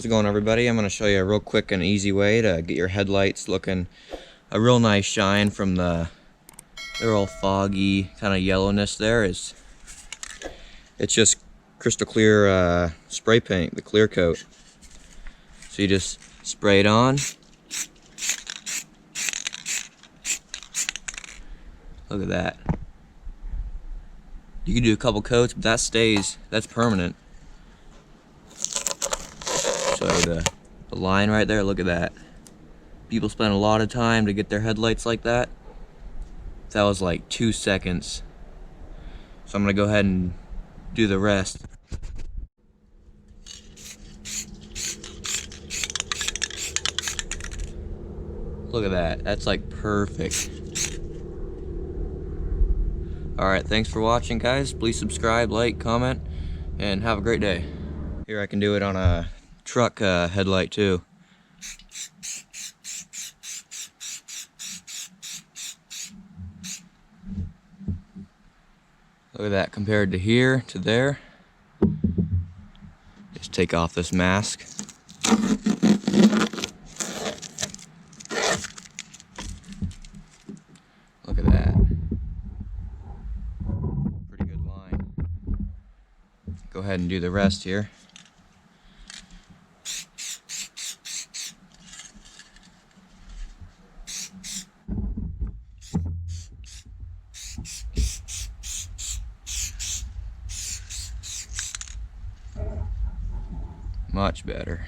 How's it going, everybody? I'm going to show you a real quick and easy way to get your headlights looking a real nice shine from they're all foggy kind of yellowness there. It's just crystal clear spray paint, the clear coat. So you just spray it on. Look at that. You can do a couple coats, but that stays, that's permanent. Show you the line right there, look at that. People spend a lot of time to get their headlights like that. That was like 2 seconds. So I'm gonna go ahead and do the rest. Look at that, that's like perfect. Alright, thanks for watching, guys. Please subscribe, like, comment, and have a great day. Here I can do it on a truck headlight too. Look at that compared to here to there. Just take off this mask. Look at that. Pretty good line. Go ahead and do the rest here. Much better.